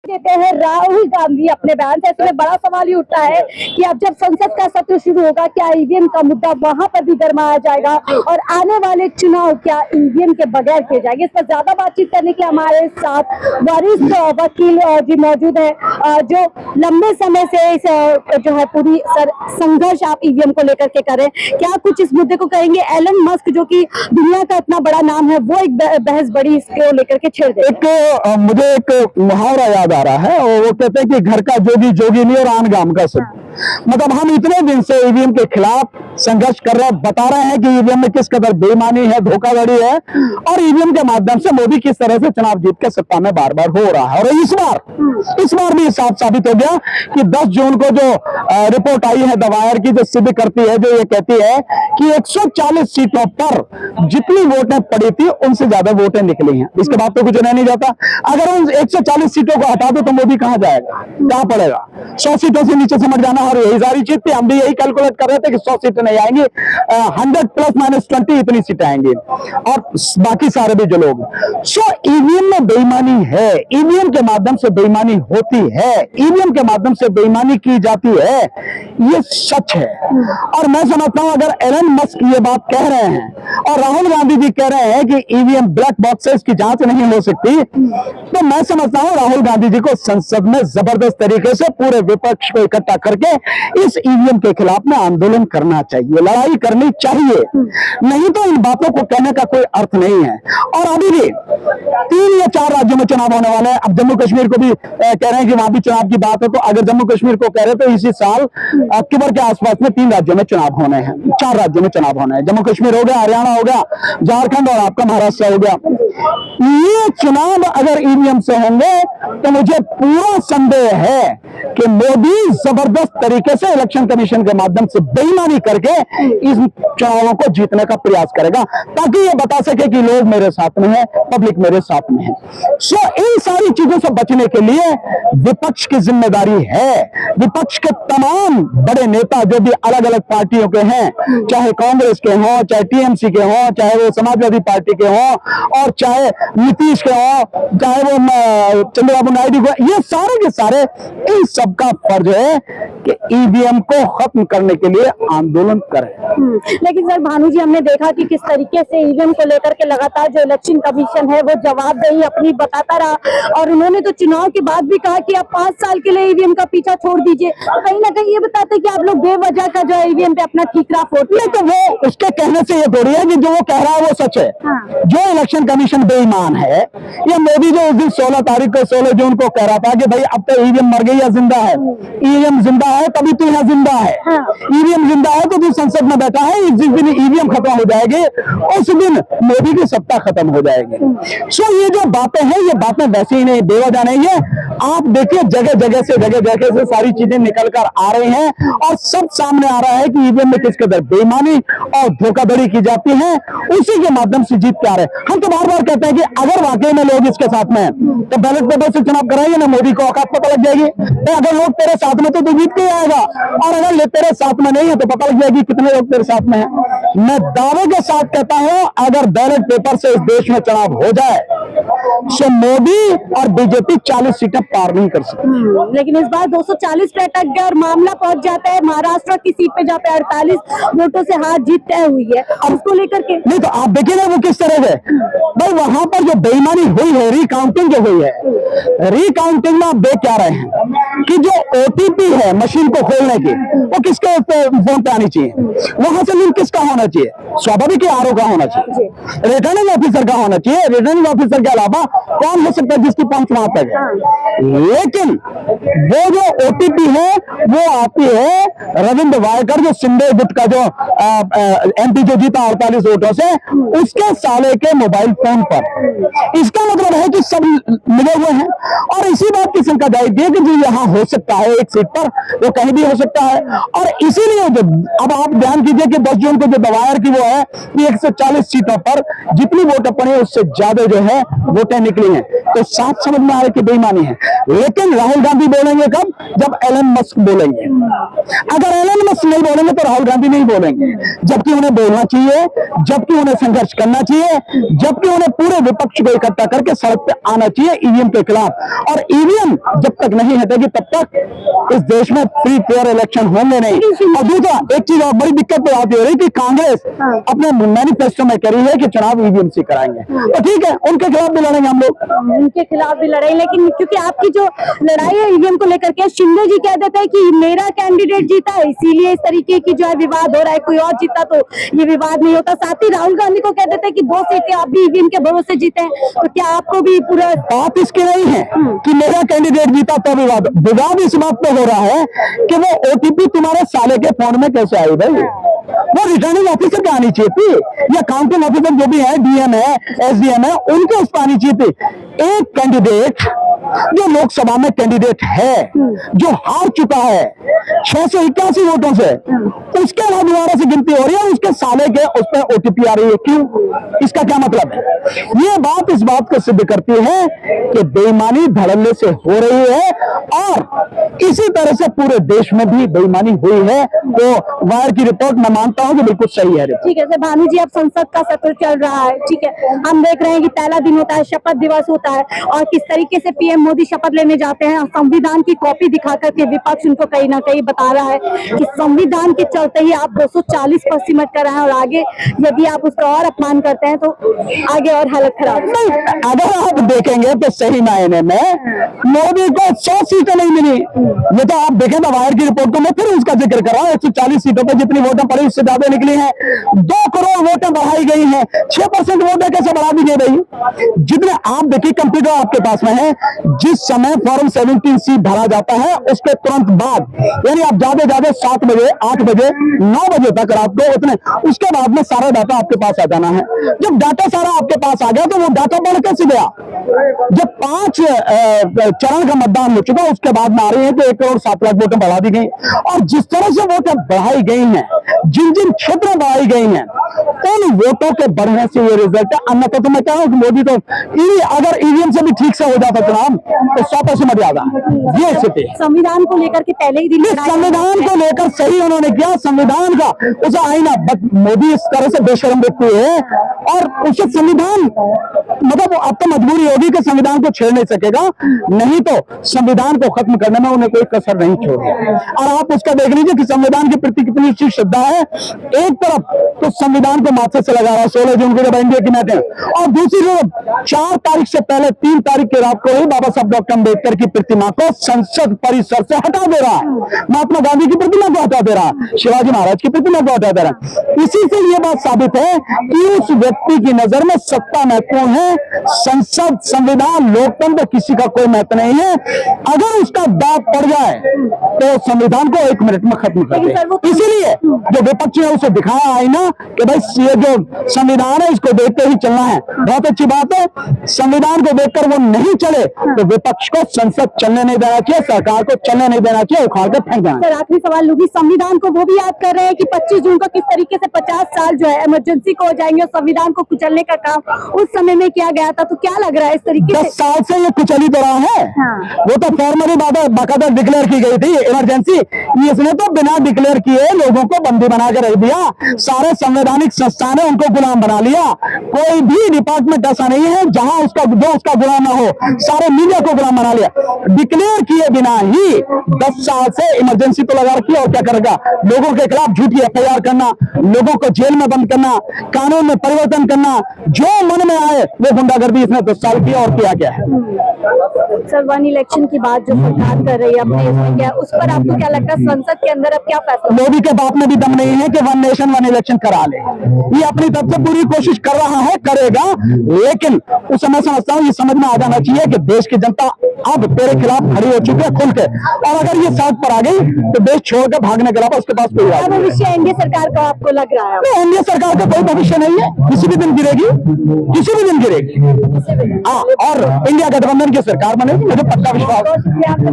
देते हैं राहुल गांधी अपने बयान से। ऐसे में बड़ा सवाल ही उठता है कि अब जब संसद का सत्र शुरू होगा, क्या ईवीएम का मुद्दा वहां पर भी गरमाया जाएगा और आने वाले चुनाव क्या ईवीएम के बगैर किए जाएंगे। इस पर ज्यादा बातचीत करने के लिए हमारे साथ वरिष्ठ वकील जी मौजूद है, जो लंबे समय से इस जो है पूरी संघर्ष आप ईवीएम को लेकर के करें। क्या कुछ इस मुद्दे को कहेंगे? एलन मस्क जो कि दुनिया का इतना बड़ा नाम है, वो एक बहस बड़ी इसको लेकर के छेड़ दे। मुझे एक मुहावरा याद आ रहा है और वो कहते हैं कि घर का जोगी जोगी नहीं और आन गांव का सब। मतलब हम इतने दिन से ईवीएम के खिलाफ संघर्ष कर रहे हैं, बता रहे हैं कि ईवीएम में किस कदर बेईमानी है, धोखाधड़ी है और ईवीएम के माध्यम से मोदी किस तरह से चुनाव जीत के सत्ता में बार बार हो रहा है। और इस बार भी साफ साबित हो गया कि 10 जून को जो रिपोर्ट आई है दवायर की, जो सिद्ध करती है, जो ये कहती है कि 140 सीटों पर जितनी वोटें पड़ी थी उनसे ज्यादा वोटें निकली हैं। इसके बाद तो कुछ रह नहीं जाता। अगर उन 140 सीटों को हटा दो तो मोदी कहां जाएगा, कहां पड़ेगा? 100 सीटों से नीचे समझ जाना। और यही सारी चीज थी, हम भी यही कैलकुलेट कर रहे थे कि 100 सीटें नहीं आएंगी, 100 ± 20 इतनी सीटें आएंगी और बाकी सारे भी जो लोग। सो ईवीएम में बेईमानी है, ईवीएम के माध्यम से बेईमानी होती है, ईवीएम के माध्यम से बेईमानी की जाती है, ये सच है। और मैं समझता हूं अगर एलन मस्क ये बात कह रहे हैं और राहुल गांधी जी कह रहे हैं कि ईवीएम ब्लैक बॉक्सेस की जांच नहीं हो सकती, तो मैं समझता हूं राहुल गांधी जी को संसद में जबरदस्त तरीके से पूरे विपक्ष को इकट्ठा करके इस ईवीएम के खिलाफ में आंदोलन करना चाहिए, लड़ाई करनी चाहिए। नहीं तो इन बातों को कहने का कोई अर्थ नहीं है। और अभी भी 3 या 4 राज्यों में चुनाव होने वाले हैं। अब जम्मू कश्मीर को भी कह रहे हैं कि वहां भी चुनाव की बात है, तो अगर जम्मू कश्मीर को कह रहे तो इसी साल अक्टूबर के आसपास में 3 राज्यों में चुनाव होने हैं, 4 राज्यों में चुनाव होने हैं। जम्मू कश्मीर हो गया, हरियाणा हो गया, झारखंड और आपका महाराष्ट्र हो गया। ये चुनाव अगर ईवीएम से होंगे तो मुझे पूरा संदेह है कि मोदी जबरदस्त तरीके से इलेक्शन कमीशन के माध्यम से बेईमानी करके इस चुनावों को जीतने का प्रयास करेगा, ताकि ये बता सके कि लोग मेरे साथ में है, पब्लिक मेरे साथ में है। सो इन सारी चीजों से बचने के लिए विपक्ष की जिम्मेदारी है। विपक्ष के तमाम बड़े नेता जो भी अलग अलग पार्टियों के हैं, चाहे कांग्रेस के हों, चाहे टीएमसी के हों, चाहे वो समाजवादी पार्टी के हों और चाहे नीतीश के हों, चाहे वो चंद्रबाबू नायडू के, ये सारे के सारे इन सबका फर्ज है कि ईवीएम को खत्म करने के लिए आंदोलन करें। लेकिन सर भानु जी, हमने देखा कि किस तरीके से ईवीएम को लेकर के लगातार जो इलेक्शन कमीशन है वो जवाबदेही अपनी बताता रहा और उन्होंने तो चुनाव के बाद भी कहा कि आप 5 साल के लिए ईवीएम का पीछा छोड़ दीजिए। कहीं ना कहीं ये बताते कि आप लोग बेवजह का जो ईवीएम पे अपना ठीकरा फोड़ते हैं। तो वो उसके कहने से ये थोड़ी है कि जो वो कह रहा है वो सच है। जो इलेक्शन कमीशन बेईमान है, ये मोदी जो उस दिन 16 जून को कह रहा था कि भाई अब तो ईवीएम मर गई या जिंदा है, ईवीएम जिंदा है तभी तू यहाँ जिंदा है, ईवीएम जिंदा है तो तू संसद में बैठा है, जिस दिन ईवीएम खत्म हो जाएगी उस दिन मोदी की सत्ता खत्म हो जाएगी। सो ये जो बातें हैं, ये बातें वैसे ही नहीं, बेवजह नहीं है। आप देखिए जगह जगह से सारी चीजें निकल कर आ रही हैं और सब सामने आ रहा है कि ईवीएम में किस कदर बेईमानी और धोखाधड़ी की जाती है, उसी के माध्यम से जीत के आ रहे हैं। हम तो बार बार कहते हैं कि अगर वाकई में लोग इसके साथ में तो बैलेट पेपर से चुनाव कराइए ना, मोदी को औकात पता लग जाएगी। तो अगर लोग तेरे साथ में तो तू जीत के आएगा, और अगर तेरे साथ में नहीं है तो पता लग जाएगी कितने लोग तेरे साथ में हैं। मैं दावे के साथ कहता हूं अगर बैलेट पेपर से इस देश में चुनाव हो जाए तो मोदी और बीजेपी 40 सीटें पार नहीं कर सकती। लेकिन इस बार 240 पे अटक गया और मामला पहुंच जाता है महाराष्ट्र की सीट पे, जहाँ पे 48 वोटों से हार जीत तय हुई है। अब उसको लेकर के नहीं तो आप देखिए ना वो किस तरह से भाई वहां पर जो बेईमानी हुई है, रिकाउंटिंग जो हुई है, रिकाउंटिंग में आप देख क्या रहे हैं कि जो ओटीपी है मशीन को खोलने की, वो किसके फोन पे आनी चाहिए, वहां से लिंक किसका होना चाहिए? स्वाभाविक आरओ का होना चाहिए, रिटर्निंग ऑफिसर का होना चाहिए। रिटर्निंग ऑफिसर के अलावा कौन हो सकता है जिसकी पहुंच वहां तक है? लेकिन वो जो ओटीपी है वो आती है रविंद्र वायकर, जो सिंधे गुट का जो एमपी जो जीता 48 वोटों से, उसके साले के मोबाइल फोन पर। इसका मतलब है कि सब मिले हुए हैं और इसी बात की शंका जाहिर है कि जो यहाँ हो सकता है एक सीट पर, वो कहीं भी हो सकता है। और इसीलिए जो अब आप ध्यान कीजिए कि 10 जून को जो दवायर की वो है कि 140 सीटों पर जितनी वोटें पड़ी उससे ज्यादा जो है वोटें निकली हैं, तो साफ समझ में आ रहा है कि बेईमानी है। लेकिन राहुल गांधी बोलेंगे कब? जब एलन मस्क बोलेंगे। अगर एलन मस्क नहीं बोलेंगे तो राहुल गांधी नहीं बोलेंगे, जबकि उन्हें बोलना चाहिए, जबकि उन्हें संघर्ष करना चाहिए, जबकि उन्हें पूरे विपक्ष को इकट्ठा करके सड़क पे आना चाहिए ईवीएम के खिलाफ। और ईवीएम जब तक नहीं हटेगी तब तक इस देश में फ्री फेयर इलेक्शन होंगे नहीं। और दूसरा एक चीज और बड़ी दिक्कत तो आती हो रही कि कांग्रेस अपने मैनिफेस्टो में करी है कि चुनाव ईवीएम से कराएंगे, तो ठीक है, उनके खिलाफ भी लड़ेंगे हम लोग, उनके खिलाफ भी लड़ाई। लेकिन क्योंकि आपकी जो लड़ाई है ईवीएम को लेकर के, शिंदे जी कह देते हैं कि मेरा कैंडिडेट जीता है इसीलिए इस तरीके की जो है विवाद हो रहा है, कोई और जीता तो ये विवाद नहीं होता। साथ ही राहुल गांधी को कह देते हैं कि 2 सीटें आप भी ईवीएम के भरोसे जीते हैं, तो क्या आपको भी पूरा बात इसकी नहीं है कि मेरा कैंडिडेट जीता तो विवाद इस बात पे हो रहा है कि वो ओटीपी तुम्हारे साले के फोन में कैसे आई भाई? वो रिटर्निंग ऑफिसर पे आनी चाहिए थी, या काउंटिंग ऑफिसर जो भी है, डीएम है, एसडीएम है, उनके उस पर आनी चाहिए थी। एक कैंडिडेट जो लोकसभा में कैंडिडेट है, जो हार चुका है 681 वोटों से, उसके बाद दोबारा से गिनती हो रही है, उसके साले के उस पर ओटीपी आ रही है, क्यों? इसका क्या मतलब है? ये बात इस बात को सिद्ध करती है कि बेईमानी धड़ल्ले से हो रही है, और इसी तरह से पूरे देश में भी बेईमानी हुई है। तो वायर की रिपोर्ट मैं मानता हूं कि बिल्कुल सही है। ठीक है सर, भानु जी, अब संसद का सत्र चल रहा है, ठीक है, हम देख रहे हैं कि पहला दिन होता है, शपथ दिवस होता है, और किस तरीके से पीएम मोदी शपथ लेने जाते हैं, संविधान की कॉपी दिखा करके विपक्ष उनको कहीं ना कहीं बता रहा है कि संविधान के चलते ही आप 240 पर सिमट कर आए, और आगे यदि आप उसका और अपमान करते हैं तो आगे और हालत खराब। नहीं, अगर आप देखेंगे तो सही मायने में मोदी को 100 सीटें नहीं मिली। ये तो आप देखें ना वायर की रिपोर्ट को, मैं फिर उसका जिक्र कर रहा हूं, 140 सीटों पर जितनी वोटें पड़ी उससे ज्यादा निकली हैं। 2 करोड़ वोटें बढ़ाई गई हैं, 6% वोटें कैसे बढ़ा दी गई भाई? जितने आप देखिए, कंप्यूटर आपके पास में है, जिस समय फॉर्म 17C भरा जाता है उसके तुरंत बाद, यानी आप ज्यादा 7 बजे, 8 बजे, 9 बजे तक रात को उतने, उसके बाद में सारा डाटा आपके पास आ जाना है। जब डाटा सारा आपके पास आ गया तो वो डाटा बढ़ कैसे गया? जब 5 चरण का मतदान हो चुका, उसके बाद में आ रही है कि 1 करोड़ 7 लाख वोटें बढ़ा दी गई। और जिस तरह से वोटें बढ़ाई गई हैं, जिन जिन क्षेत्र में बढ़ाई गई हैं, उन वोटों के बढ़ने से ये रिजल्ट है। अन्यथा तो मैं कह रहा हूं कि मोदी तो अगर ईवीएम से भी ठीक से हो जाता चुनाव तो 100% मर्यादा। ये स्थिति संविधान को लेकर के पहले ही दिन संविधान को लेकर सही उन्होंने किया, संविधान का उसे आईना, मोदी इस तरह से बेशर्म व्यक्ति है, और उसे संविधान मतलब अब तो मजबूरी होगी कि संविधान को छेड़ नहीं सकेगा, नहीं तो संविधान को खत्म करने में उन्हें कोई कसर नहीं छोड़ी। और आप उसका देख लीजिए कि संविधान के प्रति कितनी अच्छी श्रद्धा है। एक तरफ तो संविधान को माथे से लगा रहा है 16 जून को जब एनडीए की मीटिंग, और दूसरी तरफ 4 तारीख से पहले 3 तारीख की रात को ही बाबा साहब डॉक्टर अम्बेडकर की प्रतिमा को संसद परिसर से हटा दे रहा है, महात्मा गांधी की प्रतिमा को हटा दे रहा है, शिवाजी महाराज की प्रतिमा को हटा दे रहा है। इसी से ये बात साबित है कि उस व्यक्ति की नजर में सत्ता महत्वपूर्ण है, संसद, संविधान, लोकतंत्र किसी का कोई महत्व नहीं है। अगर उसका दाग पड़ जाए तो संविधान को 1 मिनट में खत्म कर दे। इसीलिए जो विपक्ष ने उसे दिखाया है ना कि भाई ये जो संविधान है इसको देखते ही चलना है, बहुत अच्छी बात है। संविधान को देखकर वो नहीं चले तो विपक्ष को संसद चलने नहीं देना चाहिए, सरकार को चलने नहीं देना चाहिए, उखाड़ कर फेंक देना। सर, आखिरी सवाल लूंगी, संविधान को वो भी याद कर रहे हैं कि 25 जून को किस तरीके से 50 साल जो है इमरजेंसी को हो जाएंगे, और संविधान को कुचलने का काम उस समय में किया गया था, तो क्या लग रहा है इस तरीके 10 साल से ये कुचली तो रहा है। वो तो फॉर्मली बाकायदा डिक्लेयर की गई थी इमरजेंसी, इसने तो बिना डिक्लेयर किए लोगों को बंदी बना के रख दिया, सारे संवैधानिक संस्थान है उनको गुलाम बना लिया। कोई भी डिपार्टमेंट ऐसा नहीं है जहां उसका गुलाम ना हो, सारे मीडिया को गुलाम बना लिया। डिक्लेयर किए बिना ही 10 साल से इमरजेंसी तो लगा रखी है, और क्या करेगा? लोगों के खिलाफ झूठी एफआईआर करना, लोगों को जेल में बंद करना, कानून में परिवर्तन करना, जो मन में आए वो गुंडागर्दी इसने 10 साल की और किया क्या है। सर, 1 इलेक्शन की बात जो सरकार कर रही है अपने इसमें क्या, उस पर आपको क्या लगता है संसद के अंदर अब क्या फैसला? मोदी के बाप में भी दम नहीं है कि 1 नेशन 1 इलेक्शन करा ले। ये अपनी तरफ से पूरी कोशिश कर रहा है, करेगा, लेकिन उस समय समझता हूँ ये समझ में आ जाना चाहिए कि देश की जनता अब तेरे खिलाफ खड़ी हो चुकी है खुल के, और अगर ये सड़क पर आ गई तो देश छोड़कर भागने के अलावा उसके पास कोई रास्ता नहीं है। भविष्य एनडीए सरकार का आपको लग रहा है? एनडीए सरकार का कोई भविष्य नहीं है, किसी भी दिन गिरेगी, किसी भी दिन गिरेगी। और इंडिया गठबंधन की सरकार बनेगी, मुझे पक्का विश्वास है।